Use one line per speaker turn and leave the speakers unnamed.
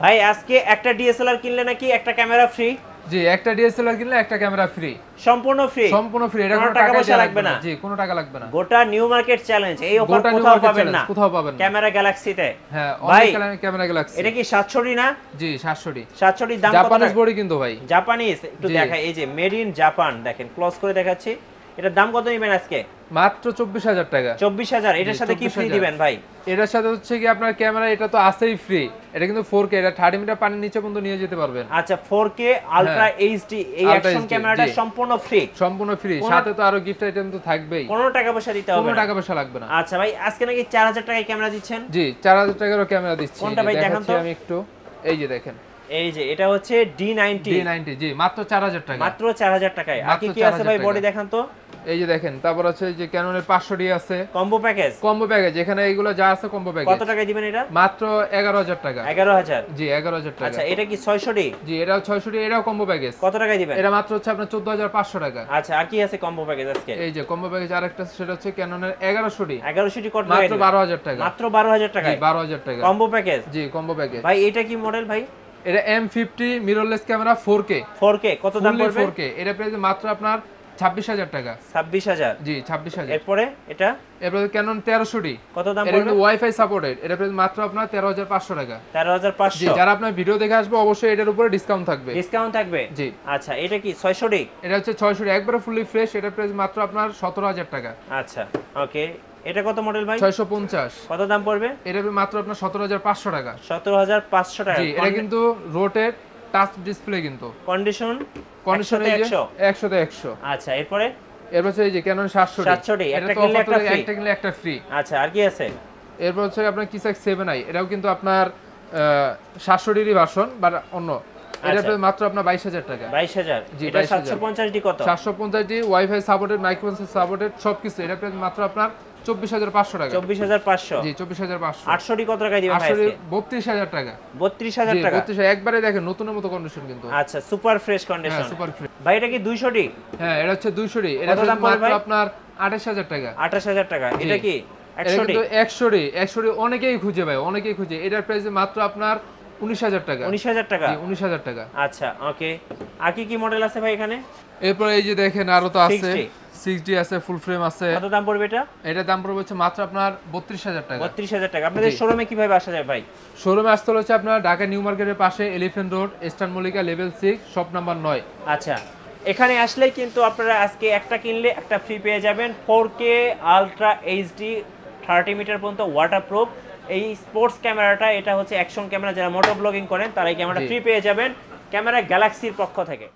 ভাই আজকে একটা ডিএসএলআর কিনলে নাকি একটা ক্যামেরা ফ্রি?
জি, একটা ডিএসএলআর কিনলে একটা ক্যামেরা ফ্রি।
সম্পূর্ণ ফ্রি?
সম্পূর্ণ ফ্রি, এটা কোনো টাকা পয়সা লাগবে না। জি, কোনো টাকা লাগবে না।
গোটা নিউ মার্কেট চ্যালেঞ্জ এই অফার কোথাও পাবেন না।
কোথাও পাবেন না।
ক্যামেরা গ্যালাক্সিতে।
হ্যাঁ, অনেক ক্যামেরা গ্যালাক্সি।
এটা কি 760 না?
জি, 760।
760 দাম কত?
জাপানিজ বডি কিন্তু ভাই।
জাপানিজ, একটু দেখাই, এই যে মেড ইন জাপান, দেখেন ক্লোজ করে দেখাচ্ছি। এটার দাম কত নেবেন আজকে?
মাত্র 24000 টাকা।
24000। এটার সাথে কি ফ্রি দিবেন ভাই?
এটার সাথে হচ্ছে কি আপনার ক্যামেরা, এটা তো আছেই ফ্রি। এটা কিন্তু 4K, এটা 30 মিটার পানির নিচে পর্যন্ত নিয়ে যেতে পারবেন।
আচ্ছা, 4K আলট্রা এইচডি এই অ্যাকশন ক্যামেরাটা সম্পূর্ণ ফ্রি।
সম্পূর্ণ ফ্রি, সাথে তো আরো গিফট আইটেম তো থাকবেই।
কোনো টাকা পয়সা দিতে হবে না।
কোনো টাকা পয়সা লাগবে না।
আচ্ছা ভাই, আজকে নাকি 4000 টাকায় ক্যামেরা দিচ্ছেন?
জি, 4000 টাকারও ক্যামেরা দিচ্ছি।
কোনটা ভাই দেখান তো
আমি একটু। এই যে দেখেন,
এই যে এটা হচ্ছে D90।
জি, মাত্র 4000 টাকা।
মাত্র 4000 টাকায়। আর কি কি আছে ভাই বডি দেখান তো।
এই যে দেখেন, তারপর আছে যে ক্যাননের 500D আছে
কম্বো প্যাকেজ।
কম্বো প্যাকেজ, এখানে এইগুলো যা আছে কম্বো প্যাকেজ।
কত টাকায় দিবেন এটা?
মাত্র 11000 টাকা।
11000?
জি, 11000 টাকা।
আচ্ছা, এটা কি 600D?
জি, এটাও 600D, এটাও কম্বো প্যাকেজ।
কত টাকায় দিবেন?
এটা মাত্র হচ্ছে আপনার 14500 টাকা।
আচ্ছা, আর কি আছে কম্বো প্যাকেজ আজকে?
এই যে কম্বো প্যাকেজ আরেকটা, সেটা হচ্ছে ক্যাননের 1100D।
1100D কত টাকা?
মাত্র 12000 টাকা।
মাত্র 12000 টাকা?
জি, 12000 টাকা
কম্বো প্যাকেজ।
জি, কম্বো প্যাকেজ।
ভাই এটা কি মডেল ভাই?
এটা M50 mirrorless camera 4K।
4K কত দাম পড়বে?
4K এটা প্রাইস মাত্র আপনার 26000 টাকা।
26000?
জি, 26000।
এরপরে এটা?
এরপরে ক্যানন 1300D।
কত দাম
পড়বে?
পড়বে?
এটা কিন্তু ওয়াইফাই সাপোর্টেড, এটা প্রাইস মাত্র আপনার 13500 টাকা।
13500?
জি, যারা আপনার ভিডিও দেখে আসবে অবশ্যই এটার উপরে ডিসকাউন্ট থাকবে।
ডিসকাউন্ট থাকবে?
জি।
আচ্ছা, এটা কি 600D?
এটা হচ্ছে 600D, একবারে ফুলি ফ্রেশ, এটা প্রাইস মাত্র আপনার 17000 টাকা।
আচ্ছা, ওকে। এটা কত মডেল ভাই?
650।
কত দাম পড়বে?
এটা মাত্র আপনার 17500 টাকা।
17500 টাকা?
জি, এটা কিন্তু রোটেট টাচ ডিসপ্লে কিন্তু।
কন্ডিশন?
কন্ডিশনে
100?
100 তে 100।
আচ্ছা, এরপরে?
এরপর হচ্ছে এই যে ক্যানন 700D।
একটা কিনলে একটা ফ্রি?
একটা কিনলে একটা ফ্রি।
আচ্ছা, আর কি আছে?
এরপর হচ্ছে আপনার কিসাক 7i, এটাও কিন্তু আপনার 700D ভার্সন বা অন্য। এটা মাত্র আপনার 22000 টাকা।
22000?
জি,
এটা 750D কত?
750D wifi supported, microphone supported সবকিছু। এটা প্রাইস মাত্র আপনার 24500 টাকা।
24500?
জি, 24500।
800D কত টাকা দিবেন ভাই আজকে?
32000 টাকা।
32000 টাকা?
32 একবারে দেখেন নতুনের মতো কন্ডিশন কিন্তু।
আচ্ছা, সুপার ফ্রেশ কন্ডিশন।
হ্যাঁ, সুপার ফ্রেশ।
ভাই এটা কি 200D?
হ্যাঁ, এটা হচ্ছে 200D। এটা মাত্র আপনার 28000 টাকা।
28000 টাকা? এটা কি 100D?
100D অনেকেই খুঁজে ভাই, অনেকেই খুঁজে। এটার প্রাইস মাত্র আপনার 19000 টাকা।
19000 টাকা?
জি, 19000 টাকা।
আচ্ছা, ওকে। আর কি কি মডেল আছে ভাই এখানে?
এরপর এই যে দেখেন আরো তো আছে, 6D আছে, ফুল ফ্রেম আছে।
কত দাম পড়বে এটা?
এটার দাম পড়বে হচ্ছে মাত্র আপনার 32000 টাকা।
32000 টাকা। আপনাদের শোরুমে কিভাবে আসা যায় ভাই?
শোরুমে আসতে হচ্ছে আপনার ঢাকা নিউ মার্কেটের পাশে elephant road, eastern Mallika level 6, shop number 9।
আচ্ছা, এখানে আসলেই কিন্তু আপনারা আজকে একটা কিনলে একটা ফ্রি পেয়ে যাবেন। 4K আলট্রা এইচডি 30 মিটার পর্যন্ত ওয়াটারপ্রুফ এই স্পোর্টস ক্যামেরাটা, এটা হচ্ছে অ্যাকশন ক্যামেরা। যারা মোটো ব্লগিং করেন তারা এই ক্যামেরাটা ফ্রি পেয়ে যাবেন ক্যামেরা গ্যালাক্সির পক্ষ থেকে।